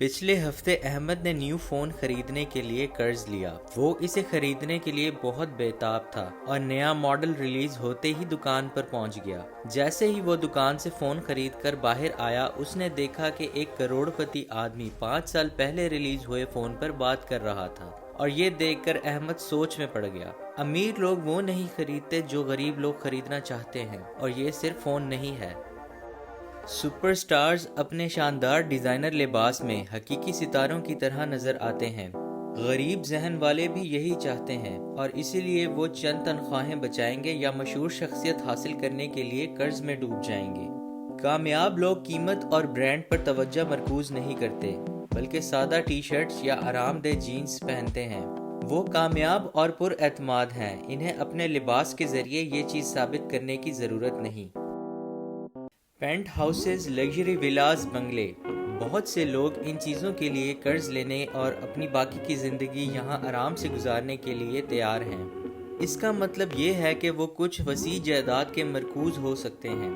پچھلے ہفتے احمد نے نیو فون خریدنے کے لیے قرض لیا۔ وہ اسے خریدنے کے لیے بہت بےتاب تھا اور نیا ماڈل ریلیز ہوتے ہی دکان پر پہنچ گیا۔ جیسے ہی وہ دکان سے فون خرید کر باہر آیا، اس نے دیکھا کہ ایک کروڑ پتی آدمی 5 سال پہلے ریلیز ہوئے فون پر بات کر رہا تھا، اور یہ دیکھ کر احمد سوچ میں پڑ گیا۔ امیر لوگ وہ نہیں خریدتے جو غریب لوگ خریدنا چاہتے ہیں، اور یہ صرف فون نہیں ہے۔ سپر سٹارز اپنے شاندار ڈیزائنر لباس میں حقیقی ستاروں کی طرح نظر آتے ہیں۔ غریب ذہن والے بھی یہی چاہتے ہیں، اور اسی لیے وہ چند تنخواہیں بچائیں گے یا مشہور شخصیت حاصل کرنے کے لیے قرض میں ڈوب جائیں گے۔ کامیاب لوگ قیمت اور برانڈ پر توجہ مرکوز نہیں کرتے، بلکہ سادہ ٹی شرٹس یا آرام دہ جینز پہنتے ہیں۔ وہ کامیاب اور پر اعتماد ہیں، انہیں اپنے لباس کے ذریعے یہ چیز ثابت کرنے کی ضرورت نہیں۔ پینٹ ہاؤسز، لگژری ولاز، بنگلے، بہت سے لوگ ان چیزوں کے لیے قرض لینے اور اپنی باقی کی زندگی یہاں آرام سے گزارنے کے لیے تیار ہیں۔ اس کا مطلب یہ ہے کہ وہ کچھ وسیع جائیداد کے مرکوز ہو سکتے ہیں،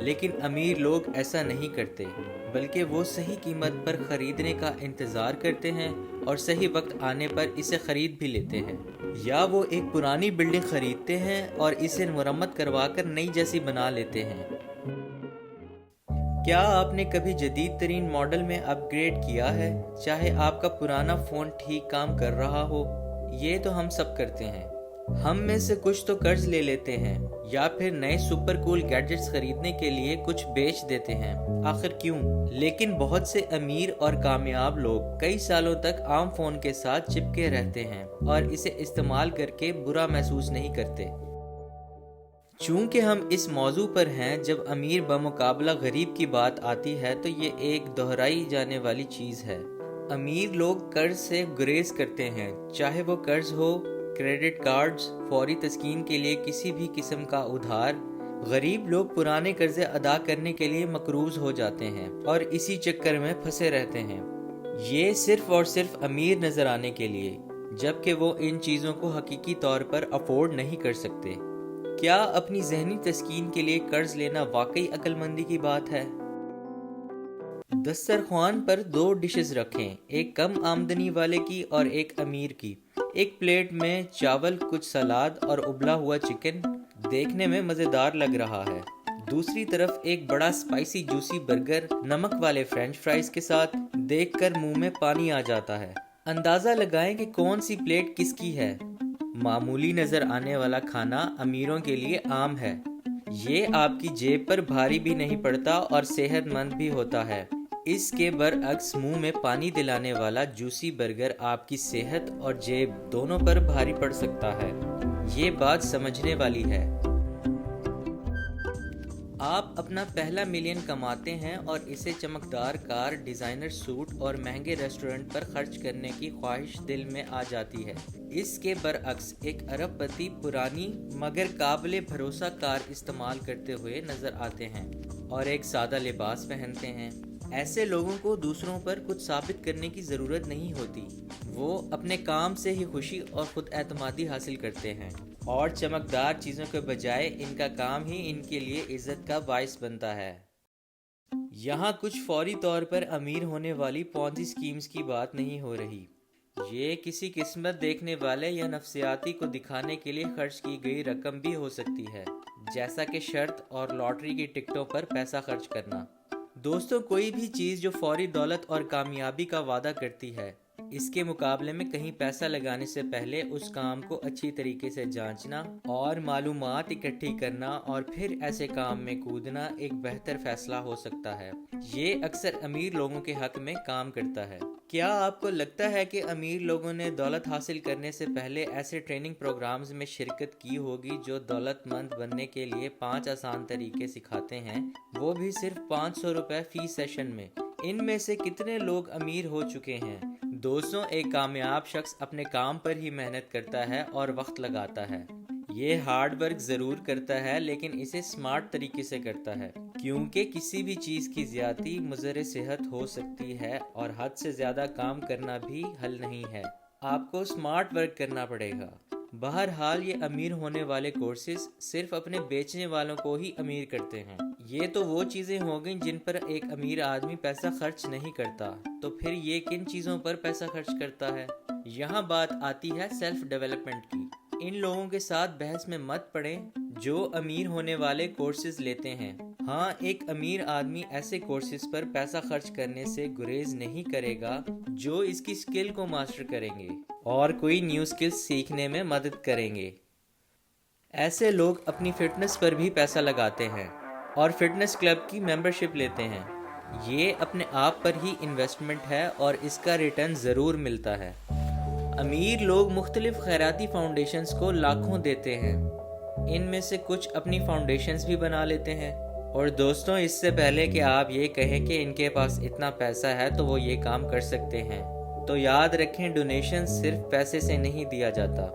لیکن امیر لوگ ایسا نہیں کرتے، بلکہ وہ صحیح قیمت پر خریدنے کا انتظار کرتے ہیں اور صحیح وقت آنے پر اسے خرید بھی لیتے ہیں۔ یا وہ ایک پرانی بلڈنگ خریدتے ہیں اور اسے مرمت کروا کر نئی جیسی بنا لیتے ہیں۔ کیا آپ نے کبھی جدید ترین ماڈل میں اپ گریڈ کیا ہے، چاہے آپ کا پرانا فون ٹھیک کام کر رہا ہو؟ یہ تو ہم سب کرتے ہیں۔ ہم میں سے کچھ تو قرض لے لیتے ہیں، یا پھر نئے سپر کول گیجٹس خریدنے کے لیے کچھ بیچ دیتے ہیں۔ آخر کیوں؟ لیکن بہت سے امیر اور کامیاب لوگ کئی سالوں تک عام فون کے ساتھ چپکے رہتے ہیں اور اسے استعمال کر کے برا محسوس نہیں کرتے۔ چونکہ ہم اس موضوع پر ہیں، جب امیر بمقابلہ غریب کی بات آتی ہے تو یہ ایک دہرائی جانے والی چیز ہے۔ امیر لوگ قرض سے گریز کرتے ہیں، چاہے وہ قرض ہو، کریڈٹ کارڈز، فوری تسکین کے لیے کسی بھی قسم کا ادھار۔ غریب لوگ پرانے قرضے ادا کرنے کے لیے مقروض ہو جاتے ہیں اور اسی چکر میں پھنسے رہتے ہیں، یہ صرف اور صرف امیر نظر آنے کے لیے، جبکہ وہ ان چیزوں کو حقیقی طور پر افورڈ نہیں کر سکتے۔ کیا اپنی ذہنی تسکین کے لیے قرض لینا واقعی عقل مندی کی بات ہے؟ دسترخوان پر 2 ڈشز رکھیں، ایک کم آمدنی والے کی اور ایک امیر کی۔ ایک پلیٹ میں چاول، کچھ سلاد اور ابلا ہوا چکن دیکھنے میں مزیدار لگ رہا ہے۔ دوسری طرف ایک بڑا اسپائسی جوسی برگر نمک والے فرینچ فرائز کے ساتھ، دیکھ کر منہ میں پانی آ جاتا ہے۔ اندازہ لگائیں کہ کون سی پلیٹ کس کی ہے۔ معمولی نظر آنے والا کھانا امیروں کے لیے عام ہے، یہ آپ کی جیب پر بھاری بھی نہیں پڑتا اور صحت مند بھی ہوتا ہے۔ اس کے برعکس منہ میں پانی دلانے والا جوسی برگر آپ کی صحت اور جیب دونوں پر بھاری پڑ سکتا ہے۔ یہ بات سمجھنے والی ہے۔ آپ اپنا پہلا ملین کماتے ہیں اور اسے چمکدار کار، ڈیزائنر سوٹ اور مہنگے ریسٹورنٹ پر خرچ کرنے کی خواہش دل میں آ جاتی ہے۔ اس کے برعکس ایک ارب پتی پرانی مگر قابل بھروسہ کار استعمال کرتے ہوئے نظر آتے ہیں اور ایک سادہ لباس پہنتے ہیں۔ ایسے لوگوں کو دوسروں پر کچھ ثابت کرنے کی ضرورت نہیں ہوتی، وہ اپنے کام سے ہی خوشی اور خود اعتمادی حاصل کرتے ہیں، اور چمکدار چیزوں کے بجائے ان کا کام ہی ان کے لیے عزت کا باعث بنتا ہے۔ یہاں کچھ فوری طور پر امیر ہونے والی پونزی اسکیمز کی بات نہیں ہو رہی، یہ کسی قسمت دیکھنے والے یا نفسیاتی کو دکھانے کے لیے خرچ کی گئی رقم بھی ہو سکتی ہے، جیسا کہ شرط اور لاٹری کی ٹکٹوں پر پیسہ خرچ کرنا۔ دوستوں، کوئی بھی چیز جو فوری دولت اور کامیابی کا وعدہ کرتی ہے، اس کے مقابلے میں کہیں پیسہ لگانے سے پہلے اس کام کو اچھی طریقے سے جانچنا اور معلومات اکٹھی کرنا اور پھر ایسے کام میں کودنا ایک بہتر فیصلہ ہو سکتا ہے۔ یہ اکثر امیر لوگوں کے حق میں کام کرتا ہے۔ کیا آپ کو لگتا ہے کہ امیر لوگوں نے دولت حاصل کرنے سے پہلے ایسے ٹریننگ پروگرامز میں شرکت کی ہوگی جو دولت مند بننے کے لیے 5 آسان طریقے سکھاتے ہیں، وہ بھی صرف 500 روپے فی سیشن میں؟ ان میں سے کتنے لوگ امیر ہو چکے ہیں؟ دوستوں، ایک کامیاب شخص اپنے کام پر ہی محنت کرتا ہے اور وقت لگاتا ہے۔ یہ ہارڈ ورک ضرور کرتا ہے، لیکن اسے سمارٹ طریقے سے کرتا ہے، کیونکہ کسی بھی چیز کی زیادتی مضر صحت ہو سکتی ہے اور حد سے زیادہ کام کرنا بھی حل نہیں ہے۔ آپ کو سمارٹ ورک کرنا پڑے گا۔ بہرحال یہ امیر ہونے والے کورسز صرف اپنے بیچنے والوں کو ہی امیر کرتے ہیں۔ یہ تو وہ چیزیں ہو گئیں جن پر ایک امیر آدمی پیسہ خرچ نہیں کرتا، تو پھر یہ کن چیزوں پر پیسہ خرچ کرتا ہے؟ یہاں بات آتی ہے سیلف ڈیولپمنٹ کی۔ ان لوگوں کے ساتھ بحث میں مت پڑیں جو امیر ہونے والے کورسز لیتے ہیں۔ ہاں، ایک امیر آدمی ایسے کورسز پر پیسہ خرچ کرنے سے گریز نہیں کرے گا جو اس کی سکل کو ماسٹر کریں گے اور کوئی نیو سکل سیکھنے میں مدد کریں گے۔ ایسے لوگ اپنی فٹنس پر بھی پیسہ لگاتے ہیں اور فٹنس کلب کی ممبرشپ لیتے ہیں۔ یہ اپنے آپ پر ہی انویسٹمنٹ ہے اور اس کا ریٹرن ضرور ملتا ہے۔ امیر لوگ مختلف خیراتی فاؤنڈیشنز کو لاکھوں دیتے ہیں۔ ان میں سے کچھ اپنی فاؤنڈیشنز بھی بنا لیتے ہیں۔ اور دوستوں، اس سے پہلے کہ آپ یہ کہیں کہ ان کے پاس اتنا پیسہ ہے تو وہ یہ کام کر سکتے ہیں، تو یاد رکھیں ڈونیشن صرف پیسے سے نہیں دیا جاتا۔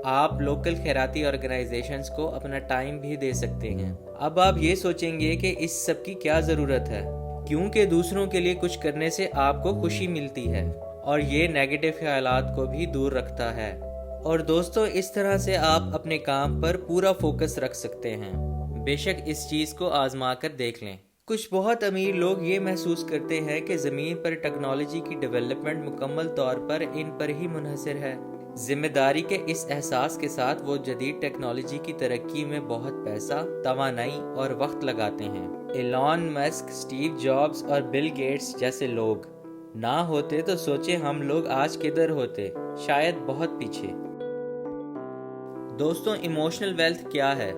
آپ لوکل خیراتی آرگنائزیشنز کو اپنا ٹائم بھی دے سکتے ہیں۔ اب آپ یہ سوچیں گے کہ اس سب کی کیا ضرورت ہے، کیونکہ دوسروں کے لیے کچھ کرنے سے آپ کو خوشی ملتی ہے اور یہ نیگیٹو خیالات کو بھی دور رکھتا ہے۔ اور دوستوں، اس طرح سے آپ اپنے کام پر پورا فوکس رکھ سکتے ہیں۔ بے شک اس چیز کو آزما کر دیکھ لیں۔ کچھ بہت امیر لوگ یہ محسوس کرتے ہیں کہ زمین پر ٹیکنالوجی کی ڈیولپمنٹ مکمل طور پر ان پر ہی منحصر ہے۔ ذمہ داری کے اس احساس کے ساتھ وہ جدید ٹیکنالوجی کی ترقی میں بہت پیسہ، توانائی اور وقت لگاتے ہیں۔ ایلان مسک، اسٹیو جابز اور بل گیٹس جیسے لوگ نہ ہوتے تو سوچیں ہم لوگ آج کدھر ہوتے، شاید بہت پیچھے۔ دوستوں، ایموشنل ویلتھ کیا ہے؟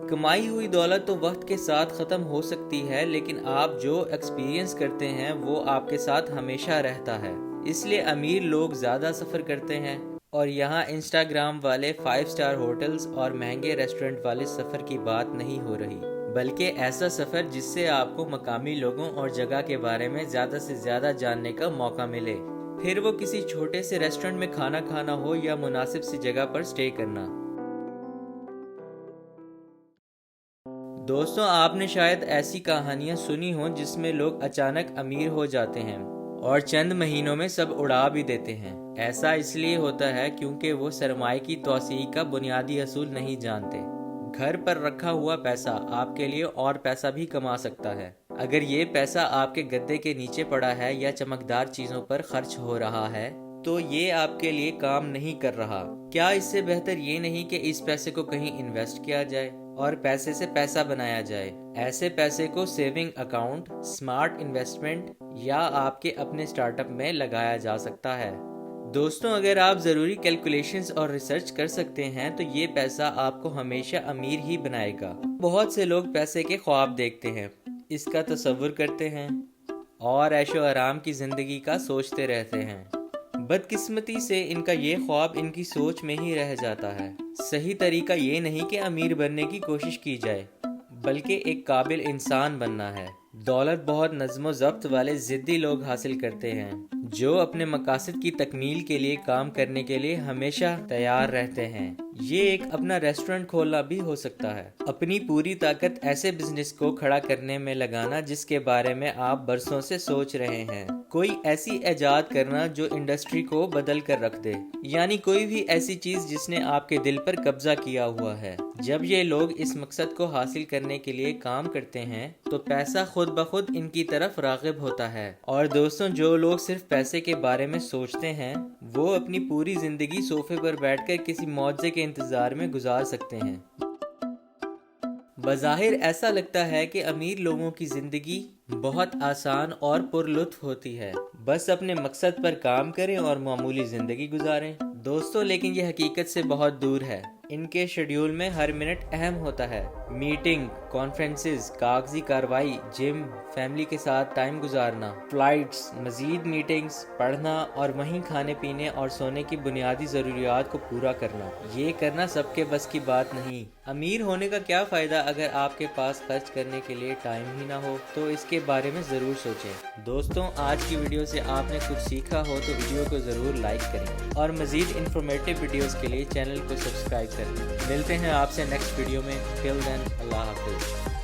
کمائی ہوئی دولت تو وقت کے ساتھ ختم ہو سکتی ہے، لیکن آپ جو ایکسپیرینس کرتے ہیں وہ آپ کے ساتھ ہمیشہ رہتا ہے۔ اس لیے امیر لوگ زیادہ سفر کرتے ہیں، اور یہاں انسٹاگرام والے 5 اسٹار ہوٹلز اور مہنگے ریسٹورنٹ والے سفر کی بات نہیں ہو رہی، بلکہ ایسا سفر جس سے آپ کو مقامی لوگوں اور جگہ کے بارے میں زیادہ سے زیادہ جاننے کا موقع ملے، پھر وہ کسی چھوٹے سے ریسٹورنٹ میں کھانا کھانا ہو یا مناسب سی جگہ پر سٹے کرنا۔ دوستوں، آپ نے شاید ایسی کہانیاں سنی ہوں جس میں لوگ اچانک امیر ہو جاتے ہیں اور چند مہینوں میں سب اڑا بھی دیتے ہیں۔ ایسا اس لیے ہوتا ہے کیونکہ وہ سرمائے کی توسیع کا بنیادی اصول نہیں جانتے۔ گھر پر رکھا ہوا پیسہ آپ کے لیے اور پیسہ بھی کما سکتا ہے۔ اگر یہ پیسہ آپ کے گدے کے نیچے پڑا ہے یا چمکدار چیزوں پر خرچ ہو رہا ہے تو یہ آپ کے لیے کام نہیں کر رہا۔ کیا اس سے بہتر یہ نہیں کہ اس پیسے کو کہیں انویسٹ کیا جائے اور پیسے سے پیسہ بنایا جائے؟ ایسے پیسے کو سیونگ اکاؤنٹ، سمارٹ انویسٹمنٹ یا آپ کے اپنے سٹارٹ اپ میں لگایا جا سکتا ہے۔ دوستوں، اگر آپ ضروری کیلکولیشنز اور ریسرچ کر سکتے ہیں تو یہ پیسہ آپ کو ہمیشہ امیر ہی بنائے گا۔ بہت سے لوگ پیسے کے خواب دیکھتے ہیں، اس کا تصور کرتے ہیں اور عیش و آرام کی زندگی کا سوچتے رہتے ہیں۔ بدقسمتی سے ان کا یہ خواب ان کی سوچ میں ہی رہ جاتا ہے۔ صحیح طریقہ یہ نہیں کہ امیر بننے کی کوشش کی جائے، بلکہ ایک قابل انسان بننا ہے۔ دولت بہت نظم و ضبط والے ضدی لوگ حاصل کرتے ہیں جو اپنے مقاصد کی تکمیل کے لیے کام کرنے کے لیے ہمیشہ تیار رہتے ہیں۔ یہ ایک اپنا ریسٹورنٹ کھولنا بھی ہو سکتا ہے، اپنی پوری طاقت ایسے بزنس کو کھڑا کرنے میں لگانا جس کے بارے میں آپ برسوں سے سوچ رہے ہیں، کوئی ایسی ایجاد کرنا جو انڈسٹری کو بدل کر رکھ دے، یعنی کوئی بھی ایسی چیز جس نے آپ کے دل پر قبضہ کیا ہوا ہے۔ جب یہ لوگ اس مقصد کو حاصل کرنے کے لیے کام کرتے ہیں تو پیسہ خود بخود ان کی طرف راغب ہوتا ہے۔ اور دوستوں، جو لوگ صرف پیسے کے بارے میں سوچتے ہیں وہ اپنی پوری زندگی صوفے پر بیٹھ کر کسی معاوضے کے انتظار میں گزار سکتے ہیں۔ بظاہر ایسا لگتا ہے کہ امیر لوگوں کی زندگی بہت آسان اور پر لطف ہوتی ہے، بس اپنے مقصد پر کام کریں اور معمولی زندگی گزاریں۔ دوستوں، لیکن یہ حقیقت سے بہت دور ہے۔ ان کے شیڈیول میں ہر منٹ اہم ہوتا ہے۔ میٹنگ، کانفرنسز، کاغذی کارروائی، جم، فیملی کے ساتھ ٹائم گزارنا، فلائٹس، مزید میٹنگز، پڑھنا اور وہیں کھانے پینے اور سونے کی بنیادی ضروریات کو پورا کرنا۔ یہ کرنا سب کے بس کی بات نہیں۔ امیر ہونے کا کیا فائدہ اگر آپ کے پاس خرچ کرنے کے لیے ٹائم ہی نہ ہو؟ تو اس کے بارے میں ضرور سوچیں۔ دوستوں، آج کی ویڈیو سے آپ نے کچھ سیکھا ہو تو ویڈیو کو ضرور لائک کریں اور مزید انفارمیٹیو ویڈیوز کے لیے چینل کو سبسکرائب کریں۔ ملتے ہیں آپ سے نیکسٹ ویڈیو میں۔ ٹل دین، اللہ حافظ۔